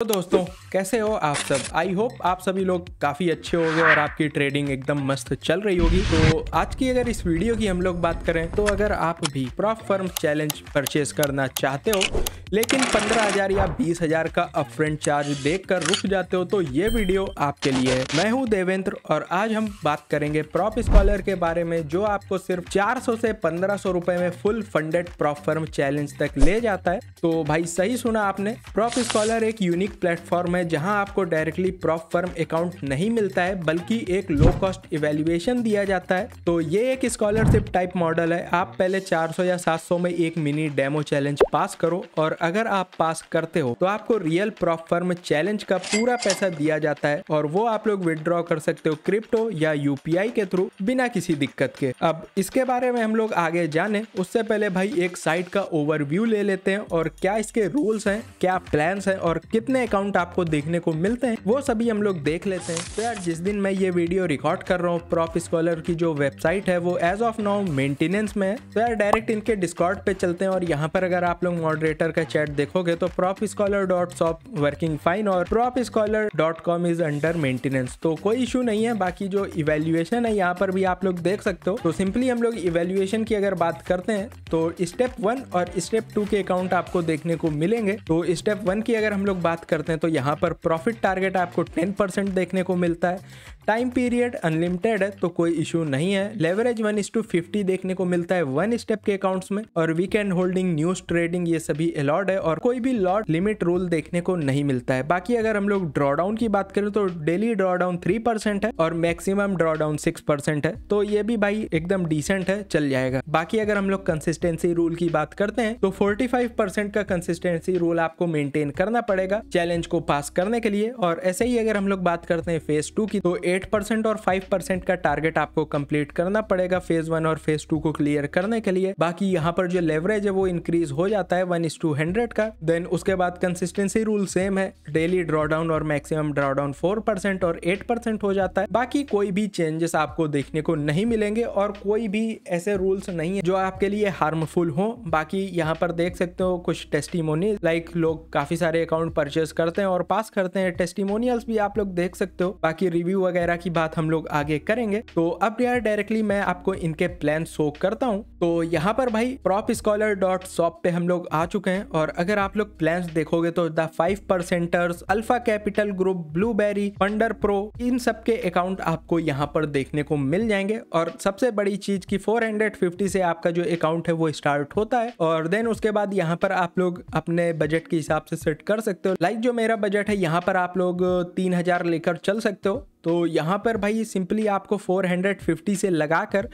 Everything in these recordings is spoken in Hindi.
तो दोस्तों कैसे हो आप सब। आई होप आप सभी लोग काफ़ी अच्छे होंगे और आपकी ट्रेडिंग एकदम मस्त चल रही होगी। तो आज की अगर इस वीडियो की हम लोग बात करें तो अगर आप भी प्रॉप फर्म चैलेंज परचेस करना चाहते हो लेकिन 15,000 या 20,000 का अपफ्रंट चार्ज देखकर रुक जाते हो तो ये वीडियो आपके लिए है। मैं हूं देवेंद्र और आज हम बात करेंगे प्रॉप स्कॉलर के बारे में जो आपको सिर्फ 400 से 1500 रुपए में full funded prop firm challenge तक ले जाता है। तो भाई सही सुना आपने, प्रॉप स्कॉलर एक यूनिक प्लेटफॉर्म है जहां आपको डायरेक्टली प्रॉप फर्म अकाउंट नहीं मिलता है बल्कि एक लो कॉस्ट इवैल्यूएशन दिया जाता है। तो ये एक स्कॉलरशिप टाइप मॉडल है। आप पहले 400 या 700 में एक मिनी डेमो चैलेंज पास करो और अगर आप पास करते हो तो आपको रियल प्रॉप फर्म चैलेंज का पूरा पैसा दिया जाता है और वो आप लोग विड्रॉ कर सकते हो क्रिप्टो या यूपीआई के थ्रू बिना किसी दिक्कत के। अब इसके बारे में हम लोग आगे जाने उससे पहले भाई एक साइट का ओवरव्यू ले लेते हैं और क्या इसके रूल्स हैं, क्या प्लान्स हैं और कितने अकाउंट आपको देखने को मिलते हैं वो सभी हम लोग देख लेते हैं। तो यार जिस दिन मैं ये वीडियो रिकॉर्ड कर रहा हूँ प्रॉप स्कॉलर की जो वेबसाइट है वो एज ऑफ नाउ मेंटेनेंस में है। तो यार डायरेक्ट इनके डिस्कॉर्ड पे चलते हैं और यहाँ पर अगर आप लोग मॉडरेटर का चैट देखोगे तो propscholar.shop वर्किंग फाइन और propscholar.com इज अंडर मेंटेनेंस। तो कोई इशू नहीं है। बाकी जो इवैल्यूएशन है यहाँ पर भी आप लोग देख सकते हो। तो सिंपली हम लोग इवैल्यूएशन की अगर बात करते हैं तो स्टेप 1 और स्टेप 2 के अकाउंट आपको देखने को मिलेंगे। तो स्टेप 1 की अगर हम लोग बात करते हैं तो यहाँ पर प्रॉफिट टारगेट आपको 10% देखने को मिलता है। टाइम पीरियड अनलिमिटेड है तो कोई इशू नहीं है। लेवरेज 1:50 देखने को मिलता है 1 स्टेप के अकाउंट्स में और वीकेंड होल्डिंग, न्यूज ट्रेडिंग ये सभी अलाउड है और कोई भी लॉट लिमिट रूल देखने को नहीं मिलता है। बाकी अगर हम लोग ड्रॉडाउन की बात करें तो डेली ड्रॉडाउन 3% है और मैक्सिमम ड्रॉडाउन 6% है। तो ये भी भाई एकदम डिसेंट है, चल जाएगा। बाकी अगर हम लोग कंसिस्टेंसी रूल की बात करते हैं तो 45% का कंसिस्टेंसी रूल आपको मेंटेन करना पड़ेगा चैलेंज को पास करने के लिए। और ऐसे ही अगर हम लोग बात करते हैं फेज 2 की तो 8% और 5% का टारगेट आपको कंप्लीट करना पड़ेगा फेज 1 और फेज 2 को क्लियर करने के लिए। बाकी यहाँ पर जो लेवरेज है वो इंक्रीज हो जाता है 1:100 का। देन उसके बाद कंसिस्टेंसी रूल सेम है, डेली ड्रॉडाउन और मैक्सिमम ड्रॉडाउन 4% और 8% हो जाता है। बाकी कोई भी चेंजेस आपको देखने को नहीं मिलेंगे और कोई भी ऐसे रूल्स नहीं है जो आपके लिए हार्मफुल हो। बाकी यहाँ पर देख सकते हो कुछ टेस्टिमोनी लाइक लोग काफी सारे अकाउंट परचेस करते हैं और पास करते हैं, टेस्टिमोनियल्स भी आप लोग देख सकते हो। बाकी रिव्यू वगैरह की बात हम लोग आगे करेंगे। तो अब यार डायरेक्टली मैं आपको इनके प्लान शो करता हूँ। तो यहाँ पर भाई propscholar.shop पे हम लोग आ चुके हैं और अगर आप लोग प्लान्स देखोगे तो the 5%ers, Alpha Capital Group, Blueberry, Funder Pro इन सब के अकाउंट आपको यहाँ पर देखने को मिल जाएंगे। और सबसे बड़ी चीज की 450 से आपका जो अकाउंट है वो स्टार्ट होता है और देन उसके बाद यहाँ पर आप लोग अपने बजट के हिसाब से सेट कर सकते हो। लाइक जो मेरा बजट है यहाँ पर आप लोग 3,000 लेकर चल सकते हो। तो यहाँ पर भाई सिंपली आपको 450 से लगाकर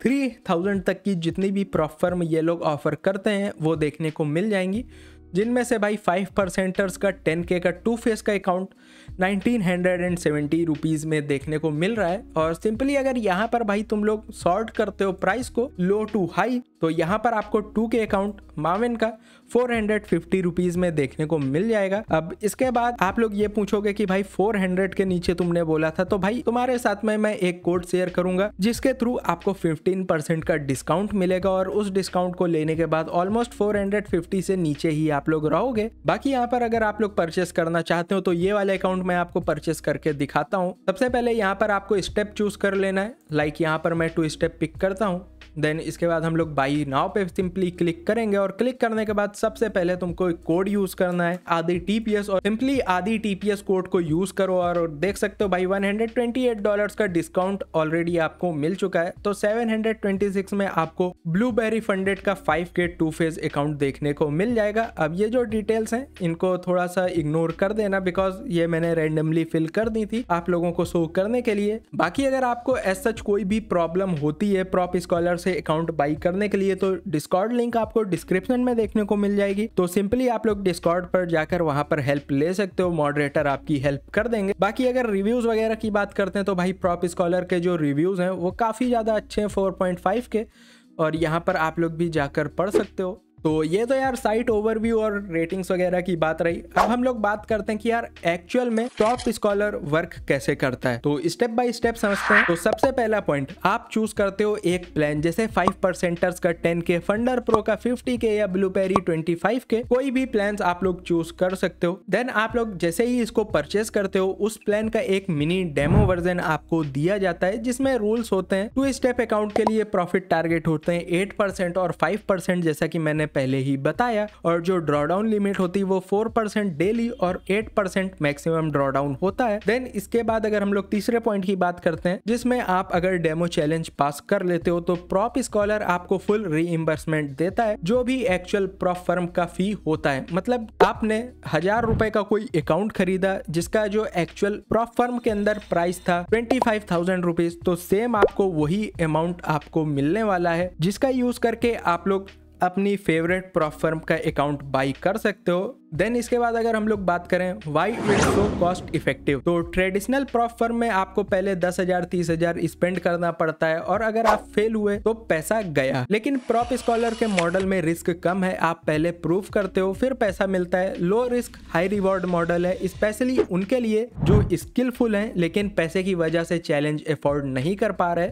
3,000 तक की जितनी भी प्रॉप फर्म ये लोग ऑफर करते हैं वो देखने को मिल जाएंगी, जिनमें से भाई 5%ers का 10K का 2 फेस का अकाउंट 1970 रुपीज़ में देखने को मिल रहा है। और सिंपली अगर यहाँ पर भाई तुम लोग सॉर्ट करते हो प्राइस को लो टू हाई तो यहाँ पर आपको 2K अकाउंट माविन का 450 रुपीज़ में देखने को मिल जाएगा। अब इसके बाद आप लोग ये पूछोगे कि भाई 400 के नीचे तुमने बोला था, तो भाई तुम्हारे साथ में मैं एक कोड शेयर करूंगा जिसके थ्रू आपको 15% का डिस्काउंट मिलेगा और उस डिस्काउंट को लेने के बाद ऑलमोस्ट 450 से नीचे ही आप लोग रहोगे। बाकी यहाँ पर अगर आप लोग परचेस करना चाहते हो तो ये वाले अकाउंट मैं आपको परचेस करके दिखाता हूँ। सबसे पहले यहाँ पर आपको स्टेप चूज कर लेना है। लाइक यहाँ पर मैं 2 स्टेप पिक करता हूँ। देन इसके बाद हम लोग बाई नाउ पे सिंपली क्लिक करेंगे और क्लिक करने के बाद सबसे पहले तुमको एक कोड यूज करना है आदि टीपीएस और सिंपली आदि टीपीएस कोड को यूज करो और देख सकते हो भाई $128 का डिस्काउंट ऑलरेडी आपको मिल चुका है। तो 726 में आपको ब्लूबेरी फंडेड का 5K 2 फेज अकाउंट देखने को मिल जाएगा। अब ये जो डिटेल्स हैं इनको थोड़ा सा इग्नोर कर देना बिकॉज ये मैंने रैंडमली फिल कर दी थी आप लोगों को शो करने के लिए। बाकी अगर आपको एज सच कोई भी प्रॉब्लम होती है प्रॉप स्कॉलर से अकाउंट बाई करने के लिए तो डिस्कॉर्ड लिंक आपको डिस्क्रिप्शन में देखने को मिल जाएगी। तो सिंपली आप लोग डिस्कॉर्ड पर जाकर वहां पर हेल्प ले सकते हो, मॉडरेटर आपकी हेल्प कर देंगे। बाकी अगर रिव्यूज वगैरह की बात करते हैं तो भाई प्रॉप स्कॉलर के जो रिव्यूज हैं वो काफी ज्यादा अच्छे हैं 4.5 के और यहाँ पर आप लोग भी जाकर पढ़ सकते हो। तो ये तो यार साइट ओवरव्यू और रेटिंग्स वगैरह की बात रही। अब हम लोग बात करते हैं कि यार एक्चुअल में प्रॉप स्कॉलर वर्क कैसे करता है। तो स्टेप बाय स्टेप समझते हैं। तो सबसे पहला पॉइंट, आप चूज करते हो एक प्लान, जैसे 5% का 10K, फंडर प्रो का 50K या ब्लूबेरी 25K, कोई भी प्लान आप लोग चूज कर सकते हो। देन आप लोग जैसे ही इसको परचेस करते हो, उस प्लान का एक मिनी डेमो वर्जन आपको दिया जाता है, जिसमें रूल्स होते हैं। 2 स्टेप अकाउंट के लिए प्रॉफिट टारगेट होते हैं 8% और 5%, जैसा कि मैंने पहले ही बताया, और जो ड्रॉडाउन लिमिट होती है वो 4% डेली और 8% मैक्सिमम ड्रॉडाउन होता है। देन इसके बाद अगर हम लोग तीसरे पॉइंट की बात करते हैं, जिसमें आप अगर डेमो चैलेंज पास कर लेते हो तो प्रॉप स्कॉलर आपको फुल रीइंबर्समेंट देता है, जो भी एक्चुअल प्रॉप फर्म का फी होता है। मतलब आपने 1000 रुपए का कोई अकाउंट खरीदा, जिसका जो एक्चुअल प्रॉप फर्म के अंदर प्राइस था 25,000 रुपीज, तो सेम आपको वही अमाउंट आपको मिलने वाला है, जिसका यूज करके आप लोग अपनी फेवरेट प्रॉप फर्म का अकाउंट बाई कर सकते हो। देन इसके बाद अगर हम लोग बात करें why it's so cost effective, तो ट्रेडिशनल प्रॉप फर्म में आपको पहले 10,000 30,000 स्पेंड करना पड़ता है, और अगर आप फेल हुए तो पैसा गया। लेकिन प्रॉप स्कॉलर के मॉडल में रिस्क कम है, आप पहले प्रूफ करते हो फिर पैसा मिलता है। Low risk high reward model है, स्पेशली उनके लिए जो स्किलफुल हैं लेकिन पैसे की वजह से चैलेंज अफोर्ड नहीं कर पा रहे।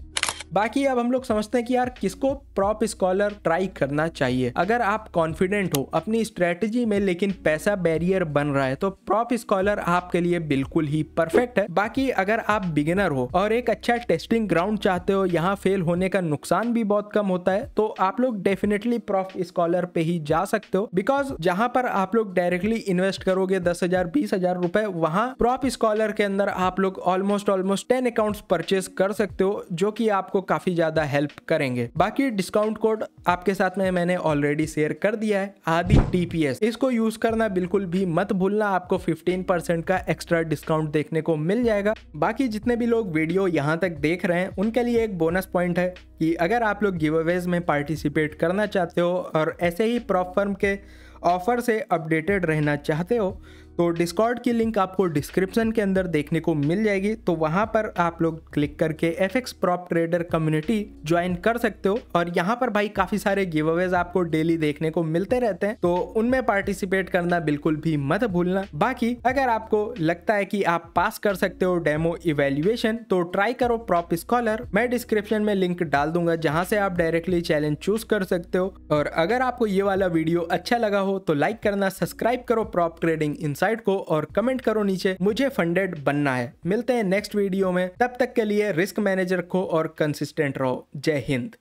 बाकी अब हम लोग समझते हैं कि यार किसको प्रॉप स्कॉलर ट्राई करना चाहिए। अगर आप कॉन्फिडेंट हो अपनी स्ट्रेटजी में लेकिन पैसा बैरियर बन रहा है, तो प्रॉप स्कॉलर आपके लिए बिल्कुल ही परफेक्ट है। बाकी अगर आप बिगिनर हो और एक अच्छा टेस्टिंग ग्राउंड चाहते हो, यहाँ फेल होने का नुकसान भी बहुत कम होता है, तो आप लोग डेफिनेटली प्रॉप स्कॉलर पे ही जा सकते हो। बिकॉज जहां पर आप लोग डायरेक्टली इन्वेस्ट करोगे 10,000 20,000 रुपए, वहां प्रॉप स्कॉलर के अंदर आप लोग ऑलमोस्ट 10 अकाउंट्स परचेस कर सकते हो, जो कि आपको काफी ज्यादा हेल्प करेंगे। बाकी डिस्काउंट कोड आपके साथ में मैंने ऑलरेडी शेयर कर दिया है, आदि TPS। इसको यूज करना बिल्कुल भी मत भूलना, आपको 15% का एक्स्ट्रा डिस्काउंट देखने को मिल जाएगा। बाकी जितने भी लोग वीडियो यहाँ तक देख रहे हैं, उनके लिए एक बोनस पॉइंट है कि अगर आप लोग गिव अवेज में पार्टिसिपेट करना चाहते हो और ऐसे ही प्रॉप फर्म के ऑफर से अपडेटेड रहना चाहते हो, तो डिस्कॉर्ड की लिंक आपको डिस्क्रिप्शन के अंदर देखने को मिल जाएगी। तो वहां पर आप लोग क्लिक करके FX prop trader community join कर सकते हो, और यहाँ पर भाई काफी सारे गिव अवेज आपको डेली देखने को मिलते रहते हैं, तो उनमें पार्टिसिपेट करना बिल्कुल भी मत भूलना। बाकी अगर आपको लगता है कि आप पास कर सकते हो डेमो इवेल्युएशन, तो ट्राई करो प्रॉप स्कॉलर। मैं डिस्क्रिप्शन में लिंक डाल दूंगा, जहां से आप डायरेक्टली चैलेंज चूज कर सकते हो। और अगर आपको ये वाला वीडियो अच्छा लगा हो तो लाइक करना, सब्सक्राइब करो प्रॉप ट्रेडिंग इनसाइड को, और कमेंट करो नीचे मुझे फंडेड बनना है। मिलते हैं नेक्स्ट वीडियो में, तब तक के लिए रिस्क मैनेजर रखो और कंसिस्टेंट रहो। जय हिंद।